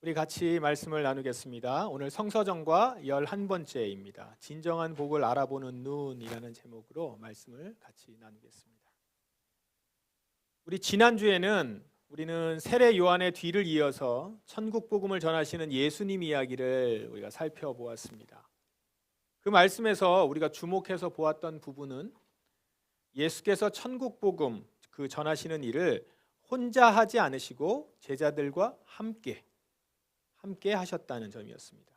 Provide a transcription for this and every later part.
우리 같이 말씀을 나누겠습니다. 오늘 성서정과 11번째입니다. 진정한 복을 알아보는 눈이라는 제목으로 말씀을 같이 나누겠습니다. 우리 지난주에는 우리는 세례 요한의 뒤를 이어서 천국 복음을 전하시는 예수님 이야기를 우리가 살펴보았습니다. 그 말씀에서 우리가 주목해서 보았던 부분은 예수께서 천국 복음 그 전하시는 일을 혼자 하지 않으시고 제자들과 함께 하셨다는 점이었습니다.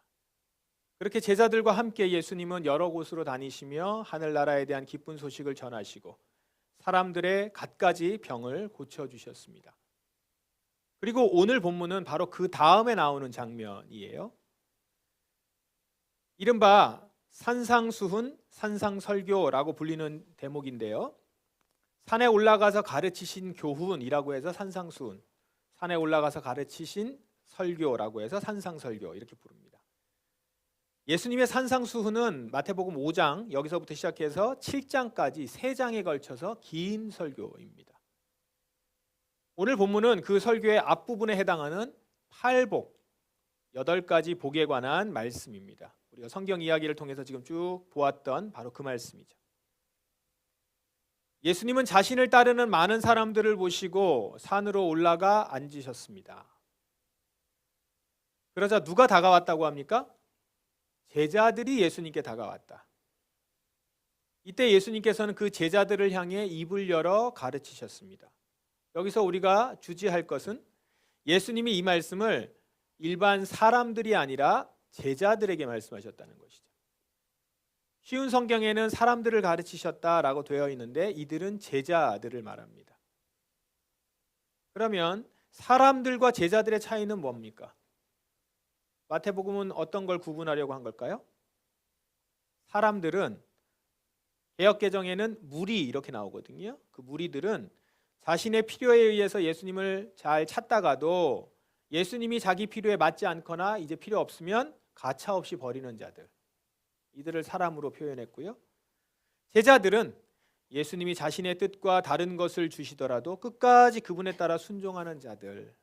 그렇게 제자들과 함께 예수님은 여러 곳으로 다니시며 하늘나라에 대한 기쁜 소식을 전하시고 사람들의 갖가지 병을 고쳐주셨습니다. 그리고 오늘 본문은 바로 그 다음에 나오는 장면이에요. 이른바 산상수훈, 산상설교라고 불리는 대목인데요. 산에 올라가서 가르치신 교훈이라고 해서 산상수훈, 산에 올라가서 가르치신 설교라고 해서 산상설교 이렇게 부릅니다. 예수님의 산상수훈은 마태복음 5장 여기서부터 시작해서 7장까지 3장에 걸쳐서 긴 설교입니다. 오늘 본문은 그 설교의 앞부분에 해당하는 8복, 8가지 복에 관한 말씀입니다. 우리가 성경 이야기를 통해서 지금 쭉 보았던 바로 그 말씀이죠. 예수님은 자신을 따르는 많은 사람들을 보시고 산으로 올라가 앉으셨습니다. 그러자 누가 다가왔다고 합니까? 제자들이 예수님께 다가왔다. 이때 예수님께서는 그 제자들을 향해 입을 열어 가르치셨습니다. 여기서 우리가 주지할 것은 예수님이 이 말씀을 일반 사람들이 아니라 제자들에게 말씀하셨다는 것이죠. 쉬운 성경에는 사람들을 가르치셨다라고 되어 있는데 이들은 제자들을 말합니다. 그러면 사람들과 제자들의 차이는 뭡니까? 마태복음은 어떤 걸 구분하려고 한 걸까요? 사람들은 개역개정에는 무리 이렇게 나오거든요. 그 무리들은 자신의 필요에 의해서 예수님을 잘 찾다가도 예수님이 자기 필요에 맞지 않거나 이제 필요 없으면 가차없이 버리는 자들, 이들을 사람으로 표현했고요. 제자들은 예수님이 자신의 뜻과 다른 것을 주시더라도 끝까지 그분에 따라 순종하는 자들.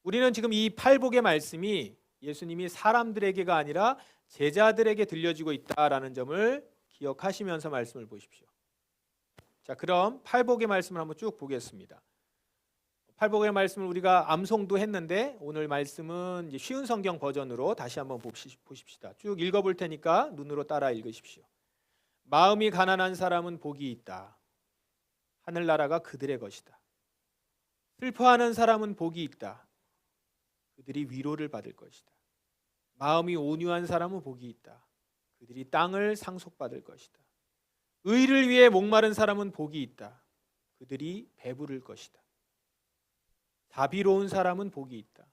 우리는 지금 이 팔복의 말씀이 예수님이 사람들에게가 아니라 제자들에게 들려지고 있다라는 점을 기억하시면서 말씀을 보십시오. 자, 그럼 팔복의 말씀을 한번 쭉 보겠습니다. 팔복의 말씀을 우리가 암송도 했는데 오늘 말씀은 이제 쉬운 성경 버전으로 다시 한번 보십시다. 쭉 읽어볼 테니까 눈으로 따라 읽으십시오. 마음이 가난한 사람은 복이 있다. 하늘나라가 그들의 것이다. 슬퍼하는 사람은 복이 있다. 그들이 위로를 받을 것이다. 마음이 온유한 사람은 복이 있다. 그들이 땅을 상속받을 것이다. 의를 위해 목마른 사람은 복이 있다. 그들이 배부를 것이다. 자비로운 사람은 복이 있다.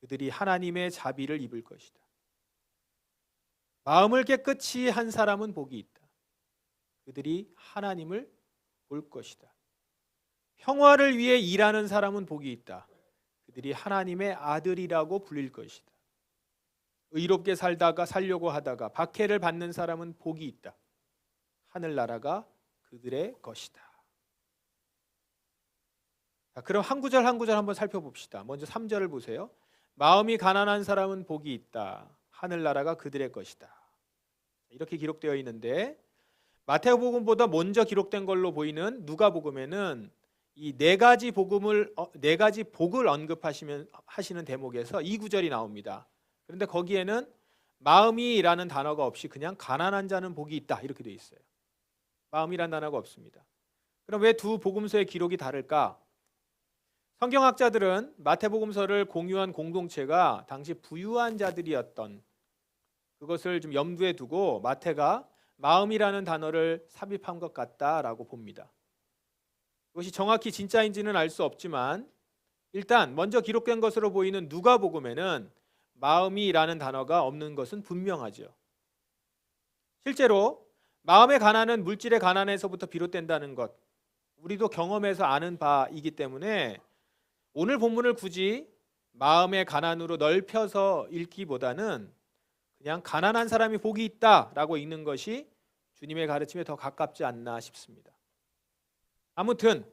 그들이 하나님의 자비를 입을 것이다. 마음을 깨끗이 한 사람은 복이 있다. 그들이 하나님을 볼 것이다. 평화를 위해 일하는 사람은 복이 있다. 그들이 하나님의 아들이라고 불릴 것이다. 의롭게 살려고 하다가 박해를 받는 사람은 복이 있다. 하늘나라가 그들의 것이다. 자, 그럼 한 구절 한 구절 한번 살펴봅시다. 먼저 3절을 보세요. 마음이 가난한 사람은 복이 있다. 하늘나라가 그들의 것이다. 이렇게 기록되어 있는데 마태복음보다 먼저 기록된 걸로 보이는 누가복음에는 이 네 가지 복을 언급하시는 대목에서 이 구절이 나옵니다. 그런데 거기에는 마음이라는 단어가 없이 그냥 가난한 자는 복이 있다 이렇게 되어 있어요. 마음이라는 단어가 없습니다. 그럼 왜 두 복음서의 기록이 다를까? 성경학자들은 마태복음서를 공유한 공동체가 당시 부유한 자들이었던 그것을 좀 염두에 두고 마태가 마음이라는 단어를 삽입한 것 같다라고 봅니다. 그것이 정확히 진짜인지는 알 수 없지만 일단 먼저 기록된 것으로 보이는 누가복음에는 마음이라는 단어가 없는 것은 분명하죠. 실제로 마음의 가난은 물질의 가난에서부터 비롯된다는 것 우리도 경험해서 아는 바이기 때문에 오늘 본문을 굳이 마음의 가난으로 넓혀서 읽기보다는 그냥 가난한 사람이 복이 있다라고 읽는 것이 주님의 가르침에 더 가깝지 않나 싶습니다. 아무튼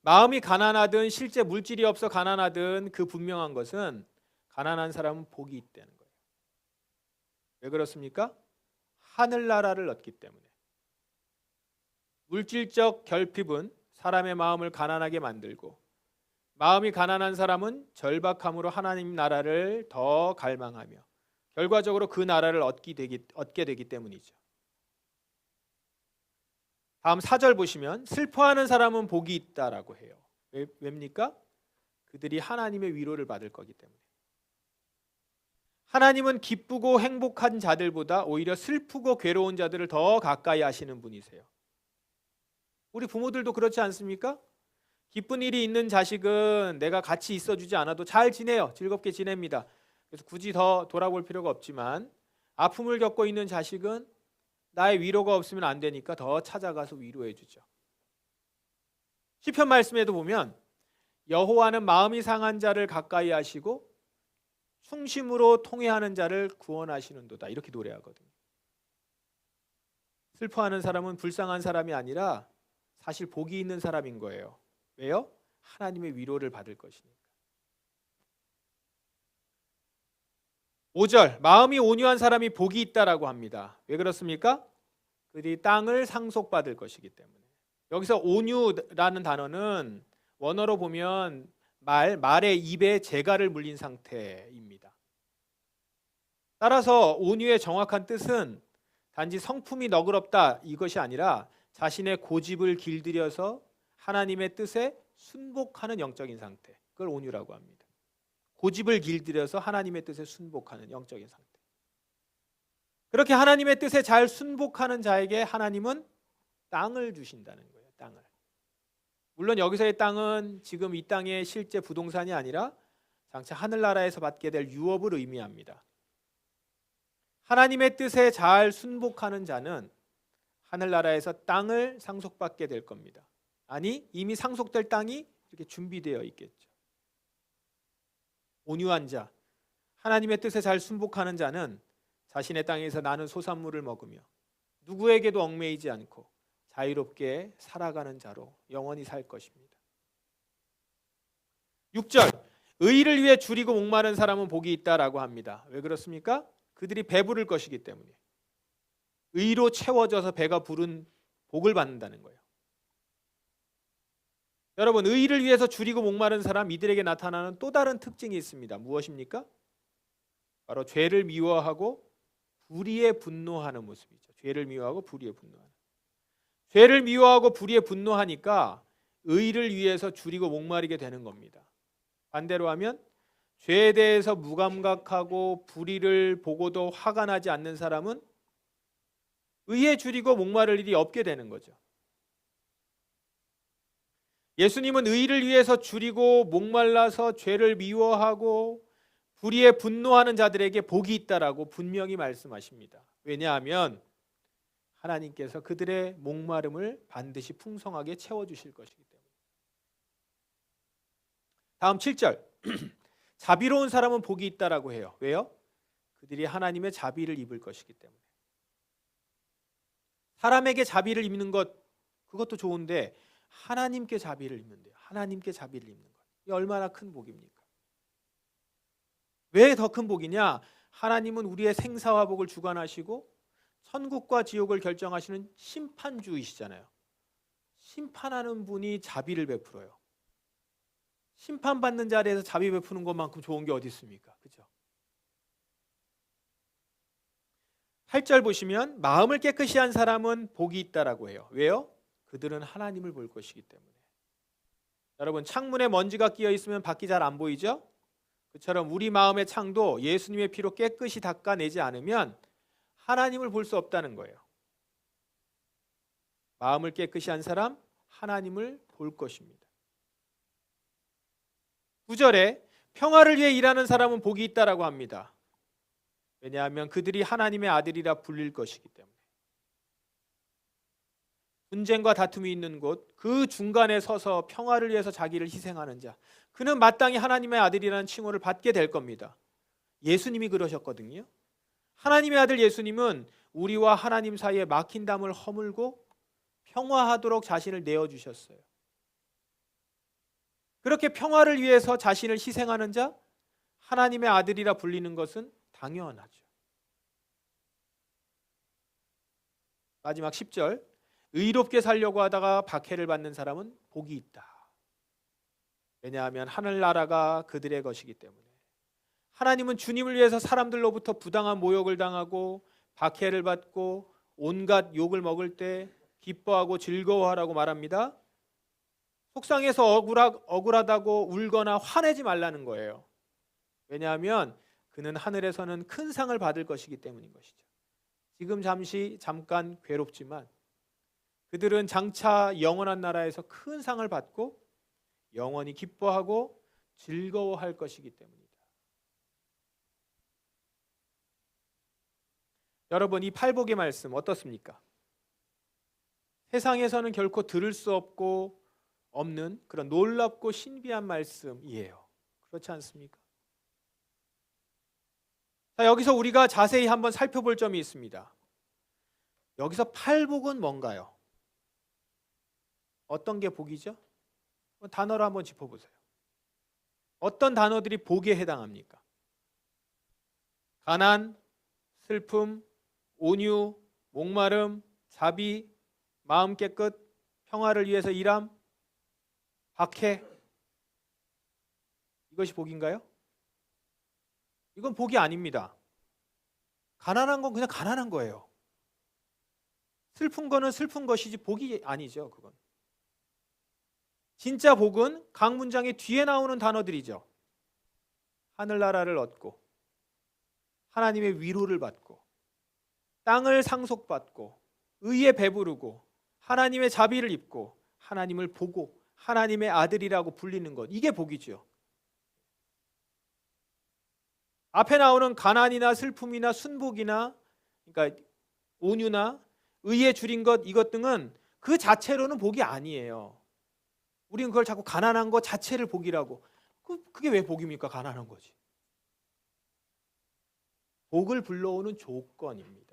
마음이 가난하든 실제 물질이 없어 가난하든 그 분명한 것은 가난한 사람은 복이 있다는 거예요. 왜 그렇습니까? 하늘나라를 얻기 때문에. 물질적 결핍은 사람의 마음을 가난하게 만들고 마음이 가난한 사람은 절박함으로 하나님 나라를 더 갈망하며 결과적으로 그 나라를 얻게 되기 때문이죠. 다음 4절 보시면 슬퍼하는 사람은 복이 있다라고 해요. 왜입니까? 그들이 하나님의 위로를 받을 거기 때문에. 하나님은 기쁘고 행복한 자들보다 오히려 슬프고 괴로운 자들을 더 가까이 하시는 분이세요. 우리 부모들도 그렇지 않습니까? 기쁜 일이 있는 자식은 내가 같이 있어주지 않아도 잘 지내요. 즐겁게 지냅니다. 그래서 굳이 더 돌아볼 필요가 없지만 아픔을 겪고 있는 자식은 나의 위로가 없으면 안 되니까 더 찾아가서 위로해 주죠. 시편 말씀에도 보면 여호와는 마음이 상한 자를 가까이 하시고 충심으로 통회하는 자를 구원하시는도다. 이렇게 노래하거든요. 슬퍼하는 사람은 불쌍한 사람이 아니라 사실 복이 있는 사람인 거예요. 왜요? 하나님의 위로를 받을 것이니까. 5절 마음이 온유한 사람이 복이 있다라고 합니다. 왜 그렇습니까? 그들이 땅을 상속받을 것이기 때문에. 여기서 온유라는 단어는 원어로 보면 말의 입에 재갈을 물린 상태입니다. 따라서 온유의 정확한 뜻은 단지 성품이 너그럽다 이것이 아니라 자신의 고집을 길들여서 하나님의 뜻에 순복하는 영적인 상태. 그걸 온유라고 합니다. 고집을 길들여서 하나님의 뜻에 순복하는 영적인 상태. 그렇게 하나님의 뜻에 잘 순복하는 자에게 하나님은 땅을 주신다는 거예요. 땅을. 물론 여기서의 땅은 지금 이 땅의 실제 부동산이 아니라 장차 하늘나라에서 받게 될 유업을 의미합니다. 하나님의 뜻에 잘 순복하는 자는 하늘나라에서 땅을 상속받게 될 겁니다. 아니 이미 상속될 땅이 이렇게 준비되어 있겠죠. 온유한 자, 하나님의 뜻에 잘 순복하는 자는 자신의 땅에서 나는 소산물을 먹으며 누구에게도 얽매이지 않고 자유롭게 살아가는 자로 영원히 살 것입니다. 6절 의를 위해 줄이고 목마른 사람은 복이 있다라고 합니다. 왜 그렇습니까? 그들이 배부를 것이기 때문에. 의로 채워져서 배가 부른 복을 받는다는 거예요. 여러분 의를 위해서 줄이고 목마른 사람 이들에게 나타나는 또 다른 특징이 있습니다. 무엇입니까? 바로 죄를 미워하고 불의에 분노하는 모습이죠. 죄를 미워하고 불의에 분노하는. 죄를 미워하고 불의에 분노하니까 의를 위해서 줄이고 목마르게 되는 겁니다. 반대로 하면 죄에 대해서 무감각하고 불의를 보고도 화가 나지 않는 사람은 의에 줄이고 목마를 일이 없게 되는 거죠. 예수님은 의를 위해서 줄이고 목말라서 죄를 미워하고 불의에 분노하는 자들에게 복이 있다라고 분명히 말씀하십니다. 왜냐하면 하나님께서 그들의 목마름을 반드시 풍성하게 채워주실 것이기 때문에. 다음 7절 자비로운 사람은 복이 있다라고 해요. 왜요? 그들이 하나님의 자비를 입을 것이기 때문에. 사람에게 자비를 입는 것 그것도 좋은데 하나님께 자비를 입는데요. 하나님께 자비를 입는 것. 이 얼마나 큰 복입니까? 왜 더 큰 복이냐? 하나님은 우리의 생사와 복을 주관하시고 천국과 지옥을 결정하시는 심판주이시잖아요. 심판하는 분이 자비를 베풀어요. 심판받는 자리에서 자비 베푸는 것만큼 좋은 게 어디 있습니까? 그죠? 8절 보시면 마음을 깨끗이 한 사람은 복이 있다라고 해요. 왜요? 그들은 하나님을 볼 것이기 때문에. 여러분 창문에 먼지가 끼어 있으면 밖이 잘 안 보이죠? 그처럼 우리 마음의 창도 예수님의 피로 깨끗이 닦아내지 않으면 하나님을 볼 수 없다는 거예요. 마음을 깨끗이 한 사람 하나님을 볼 것입니다. 9절에 평화를 위해 일하는 사람은 복이 있다라고 합니다. 왜냐하면 그들이 하나님의 아들이라 불릴 것이기 때문에. 분쟁과 다툼이 있는 곳 그 중간에 서서 평화를 위해서 자기를 희생하는 자, 그는 마땅히 하나님의 아들이라는 칭호를 받게 될 겁니다. 예수님이 그러셨거든요. 하나님의 아들 예수님은 우리와 하나님 사이에 막힌 담을 허물고 평화하도록 자신을 내어주셨어요. 그렇게 평화를 위해서 자신을 희생하는 자, 하나님의 아들이라 불리는 것은 당연하죠. 마지막 10절, 의롭게 살려고 하다가 박해를 받는 사람은 복이 있다. 왜냐하면 하늘나라가 그들의 것이기 때문에. 하나님은 주님을 위해서 사람들로부터 부당한 모욕을 당하고 박해를 받고 온갖 욕을 먹을 때 기뻐하고 즐거워하라고 말합니다. 속상해서 억울하다고 울거나 화내지 말라는 거예요. 왜냐하면 그는 하늘에서는 큰 상을 받을 것이기 때문인 것이죠. 지금 잠깐 괴롭지만 그들은 장차 영원한 나라에서 큰 상을 받고 영원히 기뻐하고 즐거워할 것이기 때문이다. 여러분, 이 팔복의 말씀 어떻습니까? 세상에서는 결코 들을 수 없는 그런 놀랍고 신비한 말씀이에요. 그렇지 않습니까? 자, 여기서 우리가 자세히 한번 살펴볼 점이 있습니다. 여기서 팔복은 뭔가요? 어떤 게 복이죠? 단어로 한번 짚어보세요. 어떤 단어들이 복에 해당합니까? 가난, 슬픔, 온유, 목마름, 자비, 마음 깨끗, 평화를 위해서 일함, 박해. 이것이 복인가요? 이건 복이 아닙니다. 가난한 건 그냥 가난한 거예요. 슬픈 거는 슬픈 것이지 복이 아니죠. 그건. 진짜 복은 각 문장의 뒤에 나오는 단어들이죠. 하늘나라를 얻고 하나님의 위로를 받고 땅을 상속받고 의에 배부르고 하나님의 자비를 입고 하나님을 보고 하나님의 아들이라고 불리는 것, 이게 복이죠. 앞에 나오는 가난이나 슬픔이나 순복이나 그러니까 온유나 의에 줄인 것, 이것 등은 그 자체로는 복이 아니에요. 우리는 그걸 자꾸 가난한 것 자체를 복이라고. 그게 왜 복입니까? 가난한 거지. 복을 불러오는 조건입니다.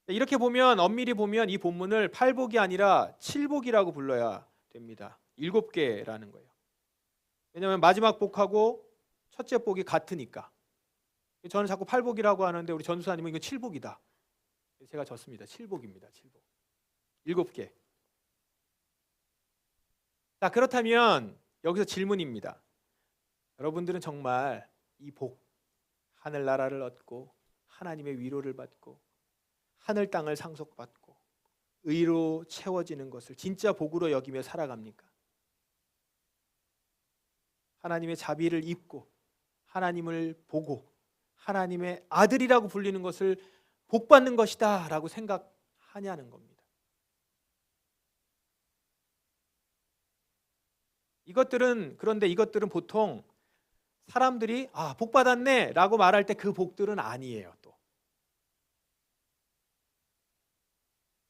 이렇게 보면, 엄밀히 보면 이 본문을 팔복이 아니라 칠복이라고 불러야 됩니다. 7개라는 거예요. 왜냐하면 마지막 복하고 첫째 복이 같으니까. 저는 자꾸 팔복이라고 하는데 우리 전수사님은 이거 칠복이다. 제가 졌습니다. 칠복입니다. 칠복. 7개. 자, 그렇다면 여기서 질문입니다. 여러분들은 정말 이 복, 하늘나라를 얻고 하나님의 위로를 받고 하늘 땅을 상속받고 의로 채워지는 것을 진짜 복으로 여기며 살아갑니까? 하나님의 자비를 입고 하나님을 보고 하나님의 아들이라고 불리는 것을 복받는 것이다 라고 생각하냐는 겁니다. 그런데 이것들은 보통 사람들이 복받았네 라고 말할 때 그 복들은 아니에요. 또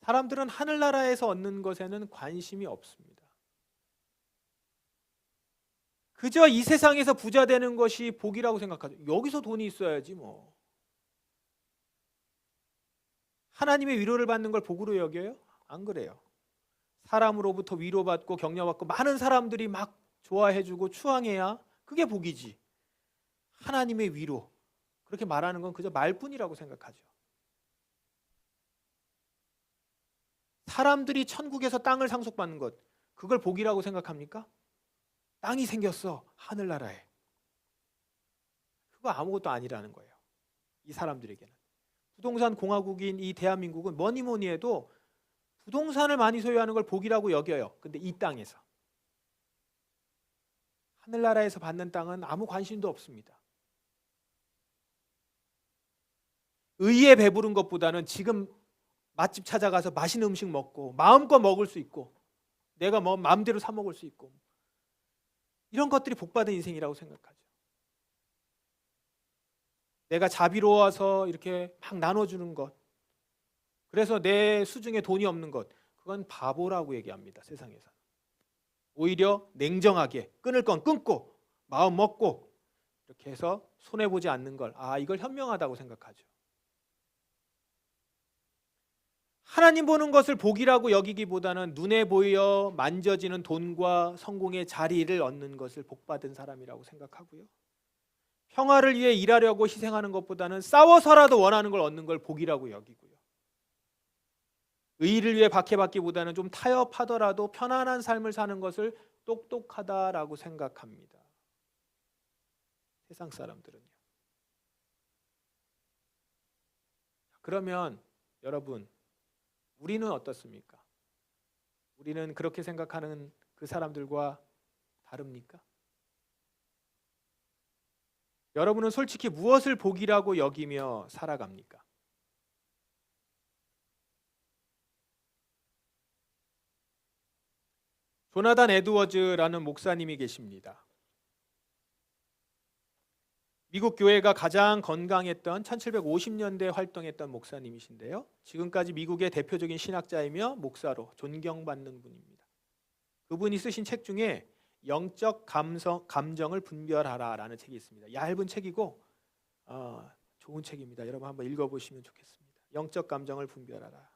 사람들은 하늘나라에서 얻는 것에는 관심이 없습니다. 그저 이 세상에서 부자 되는 것이 복이라고 생각하죠. 여기서 돈이 있어야지 뭐. 하나님의 위로를 받는 걸 복으로 여겨요? 안 그래요. 사람으로부터 위로받고 격려받고 많은 사람들이 막 좋아해주고 추앙해야 그게 복이지. 하나님의 위로, 그렇게 말하는 건 그저 말뿐이라고 생각하죠. 사람들이 천국에서 땅을 상속받는 것, 그걸 복이라고 생각합니까? 땅이 생겼어, 하늘나라에. 그거 아무것도 아니라는 거예요. 이 사람들에게는. 부동산 공화국인 이 대한민국은 뭐니 해도 부동산을 많이 소유하는 걸 복이라고 여겨요. 근데 이 땅에서. 하늘나라에서 받는 땅은 아무 관심도 없습니다. 의에 배부른 것보다는 지금 맛집 찾아가서 맛있는 음식 먹고 마음껏 먹을 수 있고 내가 뭐 마음대로 사 먹을 수 있고 이런 것들이 복받은 인생이라고 생각하죠. 내가 자비로워서 이렇게 막 나눠주는 것, 그래서 내 수중에 돈이 없는 것, 그건 바보라고 얘기합니다. 세상에서. 오히려 냉정하게 끊을 건 끊고 마음 먹고 이렇게 해서 손해보지 않는 걸, 이걸 현명하다고 생각하죠. 하나님 보는 것을 복이라고 여기기보다는 눈에 보여 만져지는 돈과 성공의 자리를 얻는 것을 복받은 사람이라고 생각하고요. 평화를 위해 일하려고 희생하는 것보다는 싸워서라도 원하는 걸 얻는 걸 복이라고 여기고요. 의의를 위해 박해받기보다는 좀 타협하더라도 편안한 삶을 사는 것을 똑똑하다라고 생각합니다. 세상 사람들은요. 그러면 여러분, 우리는 어떻습니까? 우리는 그렇게 생각하는 그 사람들과 다릅니까? 여러분은 솔직히 무엇을 복이라고 여기며 살아갑니까? 조나단 에드워즈라는 목사님이 계십니다. 미국 교회가 가장 건강했던 1750년대에 활동했던 목사님이신데요. 지금까지 미국의 대표적인 신학자이며 목사로 존경받는 분입니다. 그분이 쓰신 책 중에 영적 감정을 분별하라라는 책이 있습니다. 얇은 책이고 좋은 책입니다. 여러분 한번 읽어보시면 좋겠습니다. 영적 감정을 분별하라.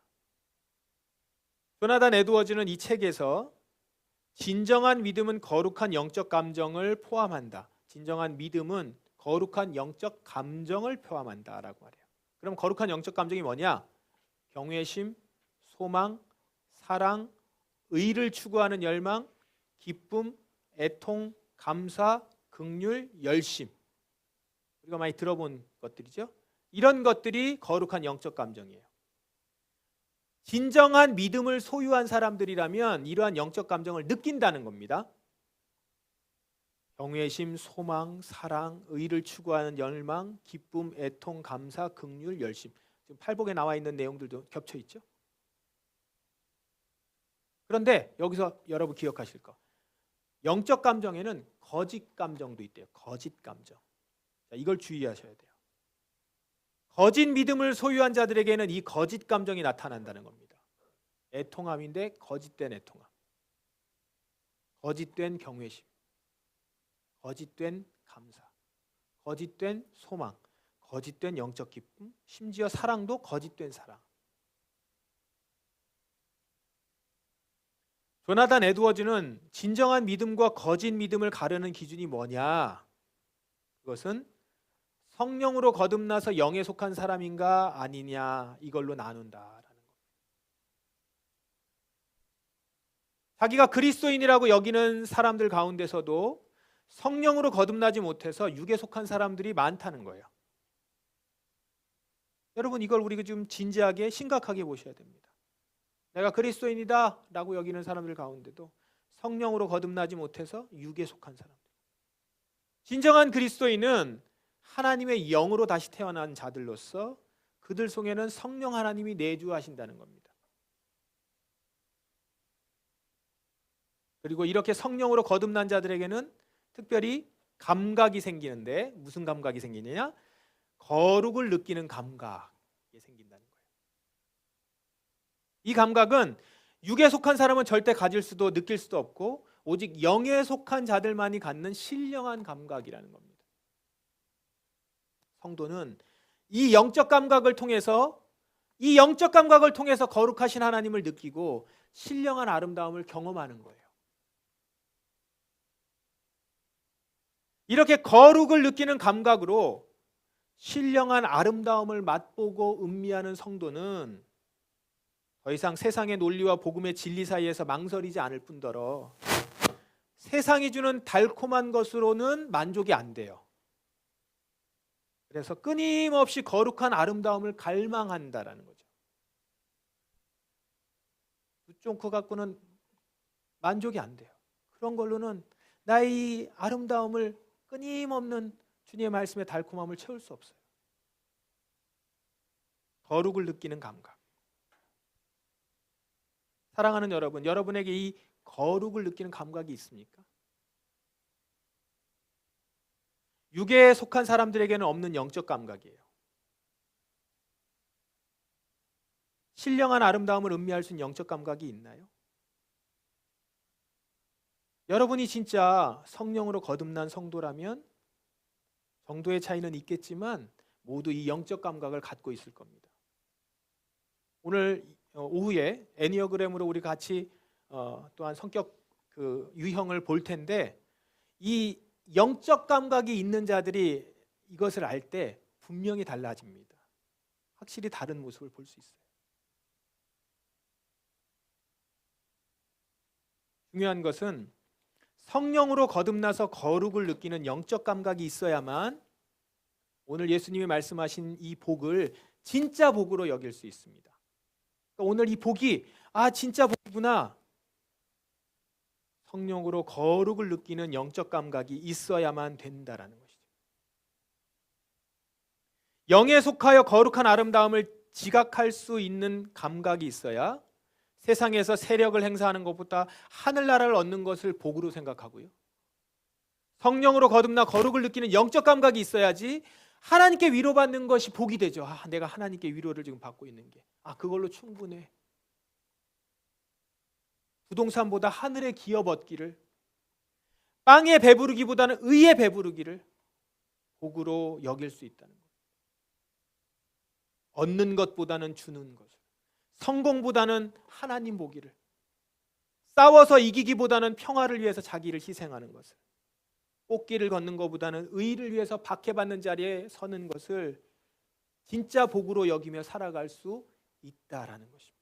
조나단 에드워즈는 이 책에서 진정한 믿음은 거룩한 영적 감정을 포함한다. 진정한 믿음은 거룩한 영적 감정을 포함한다라고 말해요. 그럼 거룩한 영적 감정이 뭐냐? 경외심, 소망, 사랑, 의를 추구하는 열망, 기쁨, 애통, 감사, 긍휼, 열심. 우리가 많이 들어본 것들이죠. 이런 것들이 거룩한 영적 감정이에요. 진정한 믿음을 소유한 사람들이라면 이러한 영적 감정을 느낀다는 겁니다. 경외심, 소망, 사랑, 의를 추구하는 열망, 기쁨, 애통, 감사, 긍휼, 열심. 지금 팔복에 나와 있는 내용들도 겹쳐 있죠. 그런데 여기서 여러분 기억하실 거. 영적 감정에는 거짓 감정도 있대요. 거짓 감정. 자, 이걸 주의하셔야 돼요. 거짓 믿음을 소유한 자들에게는 이 거짓 감정이 나타난다는 겁니다. 애통함인데 거짓된 애통함. 거짓된 경외심. 거짓된 감사, 거짓된 소망, 거짓된 영적 기쁨, 심지어 사랑도 거짓된 사랑. 조나단 에드워즈는 진정한 믿음과 거짓 믿음을 가르는 기준이 뭐냐? 그것은 성령으로 거듭나서 영에 속한 사람인가 아니냐 이걸로 나눈다라는 겁니다. 자기가 그리스도인이라고 여기는 사람들 가운데서도 성령으로 거듭나지 못해서 육에 속한 사람들이 많다는 거예요. 여러분 이걸 우리가 좀 진지하게 심각하게 보셔야 됩니다. 내가 그리스도인이다 라고 여기는 사람들 가운데도 성령으로 거듭나지 못해서 육에 속한 사람들. 진정한 그리스도인은 하나님의 영으로 다시 태어난 자들로서 그들 속에는 성령 하나님이 내주하신다는 겁니다. 그리고 이렇게 성령으로 거듭난 자들에게는 특별히 감각이 생기는데 무슨 감각이 생기느냐? 거룩을 느끼는 감각이 생긴다는 거예요. 이 감각은 육에 속한 사람은 절대 가질 수도 느낄 수도 없고 오직 영에 속한 자들만이 갖는 신령한 감각이라는 겁니다. 성도는 이 영적 감각을 통해서 거룩하신 하나님을 느끼고 신령한 아름다움을 경험하는 거예요. 이렇게 거룩을 느끼는 감각으로 신령한 아름다움을 맛보고 음미하는 성도는 더 이상 세상의 논리와 복음의 진리 사이에서 망설이지 않을 뿐더러 세상이 주는 달콤한 것으로는 만족이 안 돼요. 그래서 끊임없이 거룩한 아름다움을 갈망한다라는 거죠. 그 갖고는 만족이 안 돼요. 그런 걸로는 나의 아름다움을 끊임없는 주님의 말씀의 달콤함을 채울 수 없어요. 거룩을 느끼는 감각. 사랑하는 여러분, 여러분에게 이 거룩을 느끼는 감각이 있습니까? 육에 속한 사람들에게는 없는 영적 감각이에요. 신령한 아름다움을 음미할 수 있는 영적 감각이 있나요? 여러분이 진짜 성령으로 거듭난 성도라면 정도의 차이는 있겠지만 모두 이 영적 감각을 갖고 있을 겁니다. 오늘 오후에 애니어그램으로 우리 같이 또한 성격 그 유형을 볼 텐데, 이 영적 감각이 있는 자들이 이것을 알 때 분명히 달라집니다. 확실히 다른 모습을 볼 수 있어요. 중요한 것은 성령으로 거듭나서 거룩을 느끼는 영적 감각이 있어야만 오늘 예수님이 말씀하신 이 복을 진짜 복으로 여길 수 있습니다. 그러니까 오늘 이 복이 진짜 복이구나. 성령으로 거룩을 느끼는 영적 감각이 있어야만 된다라는 것이죠. 영에 속하여 거룩한 아름다움을 지각할 수 있는 감각이 있어야 세상에서 세력을 행사하는 것보다 하늘나라를 얻는 것을 복으로 생각하고요. 성령으로 거듭나 거룩을 느끼는 영적 감각이 있어야지 하나님께 위로받는 것이 복이 되죠. 내가 하나님께 위로를 지금 받고 있는 게 그걸로 충분해. 부동산보다 하늘의 기업 얻기를, 빵에 배부르기보다는 의에 배부르기를 복으로 여길 수 있다는 것. 얻는 것보다는 주는 것을, 성공보다는 하나님 보기를, 싸워서 이기기보다는 평화를 위해서 자기를 희생하는 것을, 꽃길을 걷는 것보다는 의를 위해서 박해받는 자리에 서는 것을 진짜 복으로 여기며 살아갈 수 있다라는 것입니다.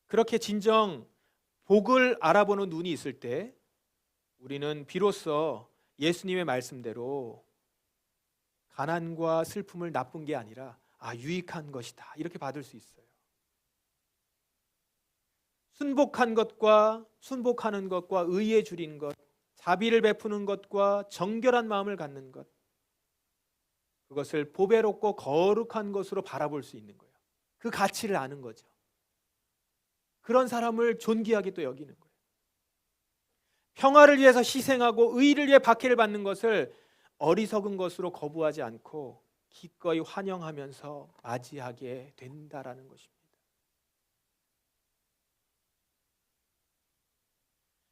그렇게 진정 복을 알아보는 눈이 있을 때 우리는 비로소 예수님의 말씀대로 가난과 슬픔을 나쁜 게 아니라 유익한 것이다 이렇게 받을 수 있어요. 순복하는 것과 의에 줄인 것, 자비를 베푸는 것과 정결한 마음을 갖는 것, 그것을 보배롭고 거룩한 것으로 바라볼 수 있는 거예요. 그 가치를 아는 거죠. 그런 사람을 존귀하게 또 여기는 거예요. 평화를 위해서 희생하고 의를 위해 박해를 받는 것을 어리석은 것으로 거부하지 않고 기꺼이 환영하면서 맞이하게 된다라는 것입니다.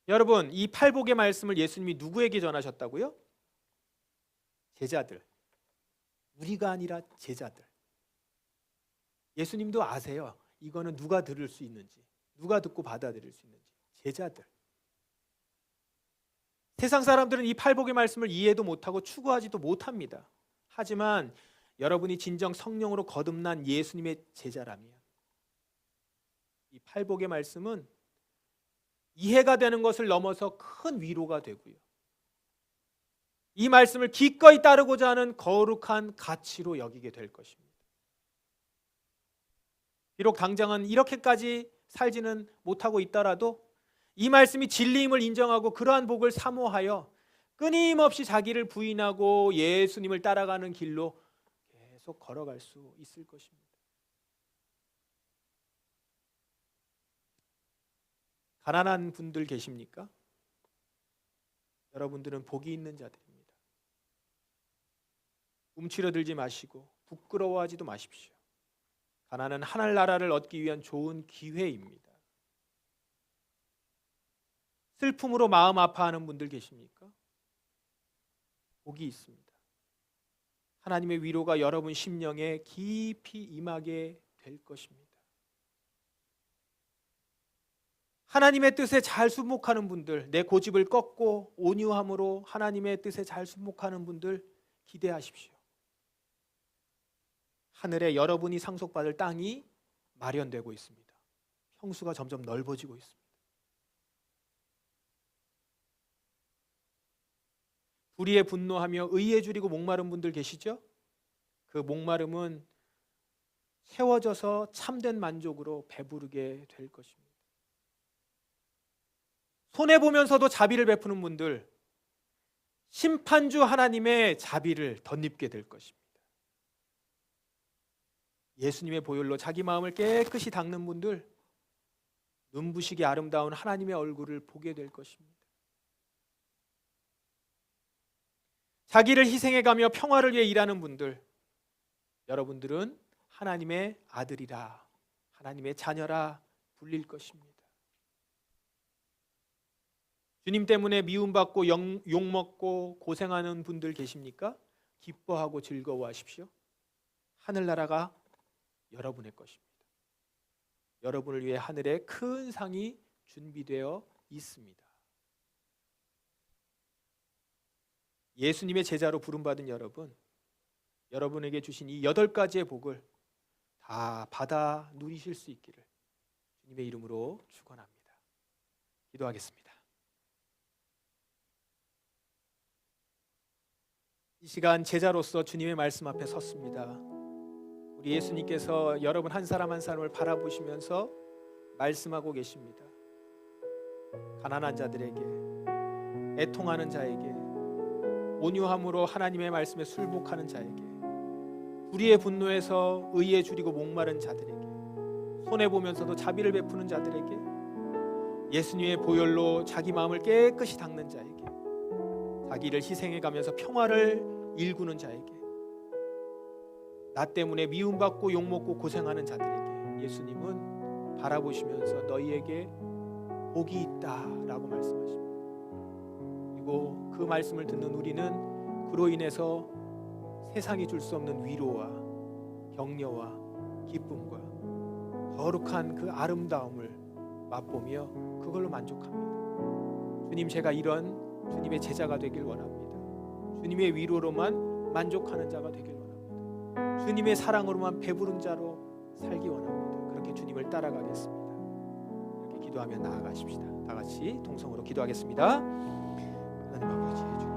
여러분, 이 팔복의 말씀을 예수님이 누구에게 전하셨다고요? 제자들. 우리가 아니라 제자들. 예수님도 아세요. 이거는 누가 들을 수 있는지, 누가 듣고 받아들일 수 있는지. 제자들. 세상 사람들은 이 팔복의 말씀을 이해도 못하고 추구하지도 못합니다. 하지만 여러분이 진정 성령으로 거듭난 예수님의 제자라면 이 팔복의 말씀은 이해가 되는 것을 넘어서 큰 위로가 되고요. 이 말씀을 기꺼이 따르고자 하는 거룩한 가치로 여기게 될 것입니다. 비록 당장은 이렇게까지 살지는 못하고 있더라도 이 말씀이 진리임을 인정하고 그러한 복을 사모하여 끊임없이 자기를 부인하고 예수님을 따라가는 길로 계속 걸어갈 수 있을 것입니다. 가난한 분들 계십니까? 여러분들은 복이 있는 자들입니다. 움츠러들지 마시고 부끄러워하지도 마십시오. 가난은 하늘나라를 얻기 위한 좋은 기회입니다. 슬픔으로 마음 아파하는 분들 계십니까? 복이 있습니다. 하나님의 위로가 여러분 심령에 깊이 임하게 될 것입니다. 하나님의 뜻에 잘 순목하는 분들, 내 고집을 꺾고 온유함으로 하나님의 뜻에 잘 순목하는 분들 기대하십시오. 하늘에 여러분이 상속받을 땅이 마련되고 있습니다. 평수가 점점 넓어지고 있습니다. 불의에 분노하며 의에 줄이고 목마른 분들 계시죠? 그 목마름은 채워져서 참된 만족으로 배부르게 될 것입니다. 손해보면서도 자비를 베푸는 분들, 심판주 하나님의 자비를 덧입게 될 것입니다. 예수님의 보혈로 자기 마음을 깨끗이 닦는 분들, 눈부시게 아름다운 하나님의 얼굴을 보게 될 것입니다. 자기를 희생해가며 평화를 위해 일하는 분들, 여러분들은 하나님의 아들이라, 하나님의 자녀라 불릴 것입니다. 주님 때문에 미움받고 욕먹고 고생하는 분들 계십니까? 기뻐하고 즐거워하십시오. 하늘나라가 여러분의 것입니다. 여러분을 위해 하늘에 큰 상이 준비되어 있습니다. 예수님의 제자로 부름받은 여러분, 여러분에게 주신 이 8가지의 복을 다 받아 누리실 수 있기를 주님의 이름으로 축원합니다. 기도하겠습니다. 이 시간 제자로서 주님의 말씀 앞에 섰습니다. 우리 예수님께서 여러분 한 사람 한 사람을 바라보시면서 말씀하고 계십니다. 가난한 자들에게, 애통하는 자에게, 온유함으로 하나님의 말씀에 순복하는 자에게, 불의의 분노에서 의에 줄이고 목마른 자들에게, 손해보면서도 자비를 베푸는 자들에게, 예수님의 보혈로 자기 마음을 깨끗이 닦는 자에게, 자기를 희생해가면서 평화를 일구는 자에게, 나 때문에 미움받고 욕먹고 고생하는 자들에게 예수님은 바라보시면서 너희에게 복이 있다라고 말씀하십니다. 그리고 그 말씀을 듣는 우리는 그로 인해서 세상이 줄 수 없는 위로와 격려와 기쁨과 거룩한 그 아름다움을 맛보며 그걸로 만족합니다. 주님, 제가 이런 주님의 제자가 되길 원합니다. 주님의 위로로만 만족하는 자가 되길 원합니다. 주님의 사랑으로만 배부른 자로 살기 원합니다. 그렇게 주님을 따라가겠습니다. 이렇게 기도하며 나아가십시다. 다 같이 동성으로 기도하겠습니다. 하나님 아버지, 주님